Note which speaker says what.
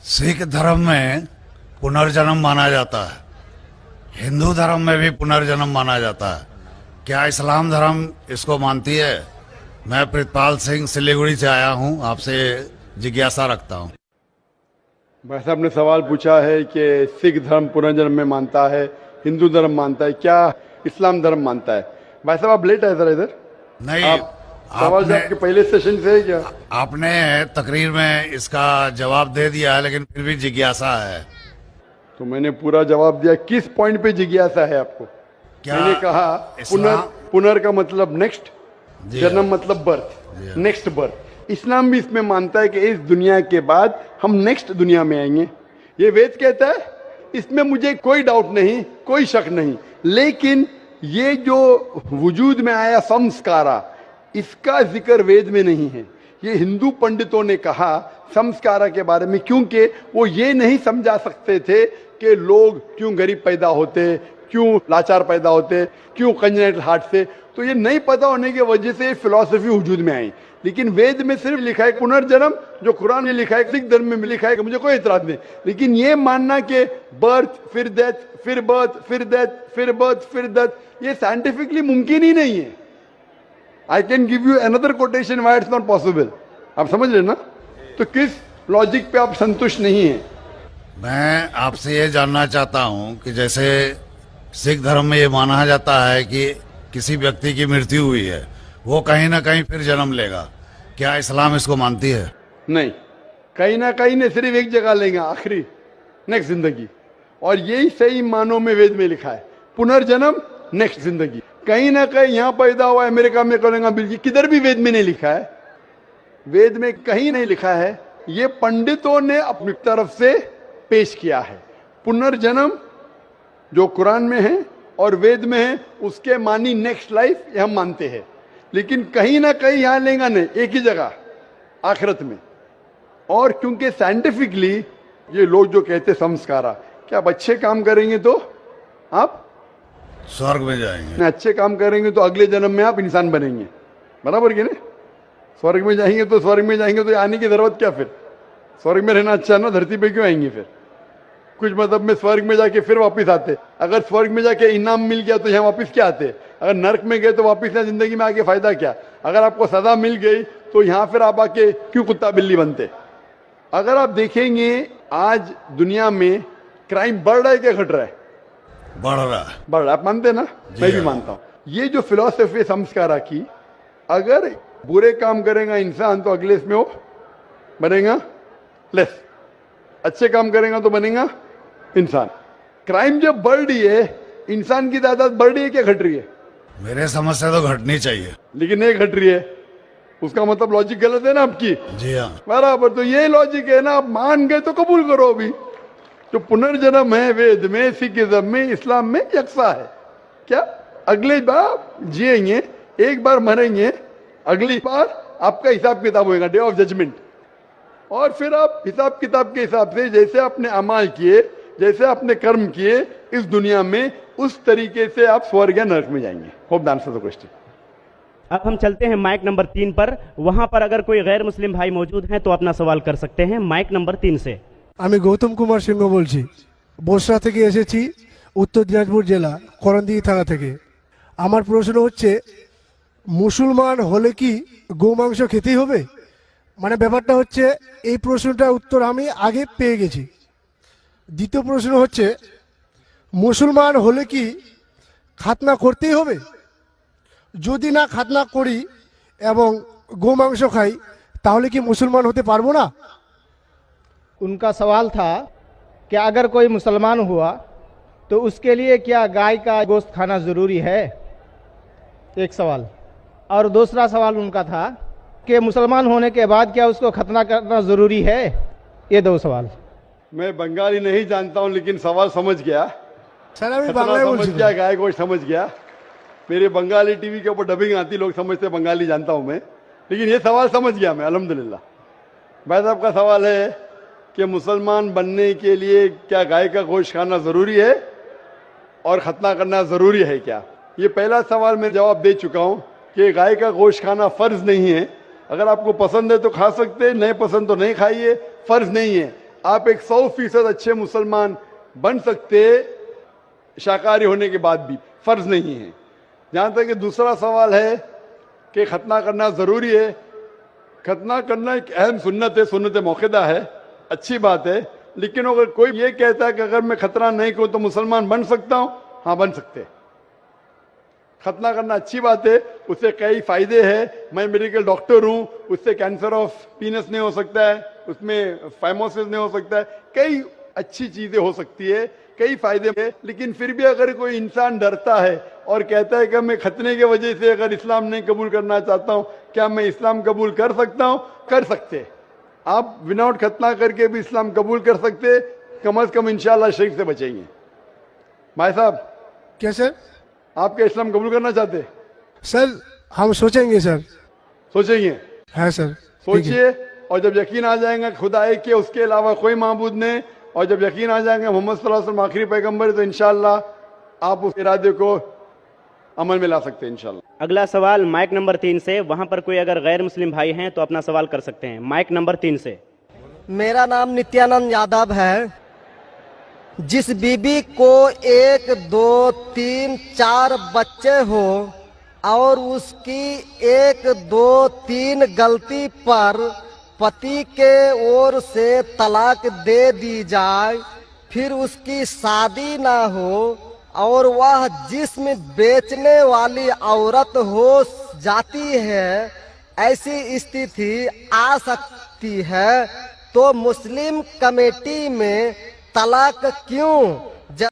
Speaker 1: सिख धर्म में पुनर्जन्म माना जाता है, हिंदू धर्म में भी पुनर्जन्म माना जाता है। क्या इस्लाम धर्म इसको मानती है? मैं प्रितपाल सिंह सिलीगुड़ी से आया हूं, आपसे जिज्ञासा रखता हूं।
Speaker 2: भाई साहब ने सवाल पूछा है कि सिख धर्म पुनर्जन्म में मानता है, हिंदू धर्म मानता है, क्या इस्लाम धर्म मानता है। भाई साहब आप लेट आए जरा इधर।
Speaker 1: नहीं,
Speaker 2: सवाल जो आपके पहले सेशन से है क्या?
Speaker 1: आपने तकरीर में इसका जवाब दे दिया है, लेकिन फिर भी जिज्ञासा है।
Speaker 2: तो मैंने पूरा जवाब दिया। किस पॉइंट पे जिज्ञासा है आपको?
Speaker 1: क्या
Speaker 2: मैंने कहा पुनर का मतलब नेक्स्ट, जन्म मतलब बर्थ, नेक्स्ट बर्थ। इस्लाम भी इसमें मानता है कि इस दुनिया के बाद हम नेक्स्ट दुनिया में आएंगे। ये वेद कहता है, इसमें मुझे कोई डाउट नहीं, कोई शक नहीं। लेकिन ये जो वजूद में आया संस्कारा, इसका जिक्र वेद में नहीं है। ये हिंदू पंडितों ने कहा संस्कारा के बारे में, क्योंकि वो ये नहीं समझा सकते थे कि लोग क्यों गरीब पैदा होते, क्यों लाचार पैदा होते, क्यों कंजेनिटल हार्ट से। तो ये नहीं पता होने की वजह से फिलॉसफी वजूद में आई। लेकिन वेद में सिर्फ लिखा है पुनर्जन्म, जो कुरान में लिखा है, सिख धर्म में लिखा है, कि मुझे कोई एतराज नहीं। लेकिन ये मानना कि बर्थ फिर डेथ फिर बर्थ फिर डेथ फिर बर्थ फिर डेथ, ये साइंटिफिकली मुमकिन ही नहीं है। I can give you another quotation why it's not possible. आप समझ रहे ना? तो किस लॉजिक पे आप संतुष्ट नहीं है?
Speaker 1: मैं आपसे ये जानना चाहता हूं कि जैसे सिख धर्म में ये माना जाता है कि किसी व्यक्ति की मृत्यु हुई है, वो कहीं ना कहीं फिर जन्म लेगा। क्या इस्लाम इसको मानती है?
Speaker 2: नहीं, कहीं ना कहीं ने सिर्फ एक जगह लेंगे, आखिरी नेक्स्ट जिंदगी। और यही सही मानों में वेद में लिखा है, पुनर्जन्म नेक्स्ट जिंदगी। कहीं ना कहीं यहां पैदा हुआ, अमेरिका में करेंगे, बिल्कुल किधर भी वेद में नहीं लिखा है। वेद में कहीं नहीं लिखा है। ये पंडितों ने अपनी तरफ से पेश किया है। पुनर्जन्म जो कुरान में है और वेद में है, उसके मानी नेक्स्ट लाइफ, ये हम मानते हैं। लेकिन कहीं ना कहीं यहां लेगा नहीं, एक ही जगह आखिरत में। और क्योंकि साइंटिफिकली ये लोग जो कहते संस्कारा, क्या आप अच्छे काम करेंगे तो आप
Speaker 1: स्वर्ग में जाएंगे,
Speaker 2: ना अच्छे काम करेंगे तो अगले जन्म में आप इंसान बनेंगे, बराबर कि नहीं? स्वर्ग में जाएंगे तो स्वर्ग में जाएंगे तो आने की जरूरत क्या? फिर स्वर्ग में रहना अच्छा ना, धरती पे क्यों आएंगे? फिर कुछ मतलब में स्वर्ग में जाके फिर वापस आते। अगर स्वर्ग में जाके इनाम मिल गया तो यहाँ वापस क्या आते? अगर नरक में गए तो वापस यहाँ जिंदगी में आके फायदा क्या? अगर आपको सजा मिल गई तो यहाँ फिर आप आके क्यों कुत्ता बिल्ली बनते? अगर आप देखेंगे आज दुनिया में क्राइम बढ़ रहा है क्या घट रहा है?
Speaker 1: बढ़ रहा है।
Speaker 2: बढ़ रहा है, आप मानते ना? मैं भी मानता हूँ। ये जो फिलोसफी संस्कारा की, अगर बुरे काम करेगा इंसान तो अगले इसमें वो बनेगा लेस, अच्छे काम करेगा तो बनेगा इंसान। क्राइम जब बढ़ रही है, इंसान की तादाद बढ़ रही है क्या घट रही है?
Speaker 1: मेरे समझ से तो घटनी चाहिए,
Speaker 2: लेकिन नहीं घट रही है। उसका मतलब लॉजिक गलत है ना आपकी?
Speaker 1: जी हाँ।
Speaker 2: बराबर, तो ये लॉजिक है ना। आप मान गए तो कबूल करो। अभी जो पुनर्जन्म है वेद में, सिखिज्म में, इस्लाम में यकसा है। क्या अगले बार जिएंगे, एक बार मरेंगे, अगली बार आपका हिसाब किताब होगा, डे ऑफ जजमेंट। और फिर आप हिसाब किताब के हिसाब से जैसे आपने अमाल किए, जैसे आपने कर्म किए इस दुनिया में, उस तरीके से आप स्वर्ग या नरक में जाएंगे। Hope the answer the question.
Speaker 3: अब हम चलते हैं माइक नंबर 3 पर। वहां पर अगर कोई गैर मुस्लिम भाई मौजूद हैं तो अपना सवाल कर सकते हैं। माइक नंबर 3 से।
Speaker 4: আমি গৌতম কুমার সিংহ বলছি, বসরা থেকে এসেছি, উত্তর দিনাজপুর জেলা করণদিঘি থানা থেকে। আমার প্রশ্ন হচ্ছে, মুসলমান হলে কি গোমাংস খেতেই হবে? মানে ব্যাপারটা হচ্ছে, এই প্রশ্নটার উত্তর আমি আগে পেয়ে গেছি। দ্বিতীয় প্রশ্ন হচ্ছে, মুসলমান হলে কি খাতনা করতেই হবে? যদি না খাতনা করি এবং গোমাংস খাই, তাহলে কি মুসলমান হতে পারবো না?
Speaker 5: उनका सवाल था कि अगर कोई मुसलमान हुआ तो उसके लिए क्या गाय का गोश्त खाना ज़रूरी है? एक सवाल। और दूसरा सवाल उनका था कि मुसलमान होने के बाद क्या उसको खतना करना ज़रूरी है? ये दो सवाल।
Speaker 2: मैं बंगाली नहीं जानता हूं, लेकिन सवाल समझ गया।
Speaker 4: স্যার আমি
Speaker 2: खतना
Speaker 4: বাংলায়
Speaker 2: समझ
Speaker 4: বলছি।
Speaker 2: गया, गाय गोश्त समझ गया। मेरे बंगाली टीवी के ऊपर डबिंग आती, लोग समझते बंगाली जानता हूं मैं, लेकिन ये सवाल समझ गया मैं, अल्हम्दुलिल्लाह। भाई साहब का सवाल है कि मुसलमान बनने के लिए क्या गाय का गोश्त खाना जरूरी है और खतना करना जरूरी है क्या? ये पहला सवाल मैं जवाब दे चुका हूं कि गाय का गोश्त खाना फर्ज नहीं है। अगर आपको पसंद है तो खा सकते हैं, नहीं पसंद तो नहीं खाइए, फर्ज नहीं है। आप एक 100% अच्छे मुसलमान बन सकते शाकाहारी होने के बाद भी, फर्ज नहीं है। जहां तक कि दूसरा सवाल है कि खतना करना जरूरी है, खतना करना एक अहम सुन्नत है, सुन्नत मौक़िदा है, अच्छी बात है। लेकिन अगर कोई ये कहता है कि अगर मैं खतना नहीं करूं तो मुसलमान बन सकता हूं, हाँ बन सकते हैं। खतना करना अच्छी बात है, उससे कई फायदे हैं। मैं मेडिकल डॉक्टर हूं, उससे कैंसर ऑफ पीनस नहीं हो सकता है, उसमें फाइमोसिस नहीं हो सकता है, कई अच्छी चीजें हो सकती है, कई फायदे हैं। लेकिन फिर भी अगर कोई इंसान डरता है और कहता है कि मैं खतने की वजह से अगर इस्लाम नहीं कबूल करना चाहता हूं, क्या मैं इस्लाम कबूल कर सकता हूं? कर सकते। आप विदाउट खतना करके भी इस्लाम कबूल कर सकते, कम से कम इंशाअल्लाह शिर्क से बचेंगे। भाई साहब,
Speaker 4: क्या सर?
Speaker 2: आप क्या इस्लाम कबूल करना चाहते?
Speaker 4: सर हम सोचेंगे सर।
Speaker 2: सोचेंगे?
Speaker 4: है सर।
Speaker 2: सोचिए, और जब यकीन आ जाएगा खुदा एक के, उसके अलावा कोई माबूद नहीं, और जब यकीन आ जाएगा मोहम्मद सल्लल्लाहु अलैहि वसल्लम आखिरी पैगंबर है, तो इंशाअल्लाह आप उस इरादे को अमल में ला सकते हैं इंशाअल्लाह।
Speaker 3: अगला सवाल माइक नंबर 3 से, वहां पर कोई अगर गैर मुस्लिम भाई हैं तो अपना सवाल कर सकते हैं। माइक नंबर 3 से।
Speaker 6: मेरा नाम नित्यानंद यादव है। जिस बीबी को 1, 2, 3, 4 बच्चे हो और उसकी 1, 2, 3 गलती पर पति के ओर से तलाक दे दी जाए, फिर उसकी शादी ना हो और वह जिस्म बेचने वाली औरत हो जाती है, ऐसी स्थिति आ सकती है, तो मुस्लिम कमेटी में तलाक क्यों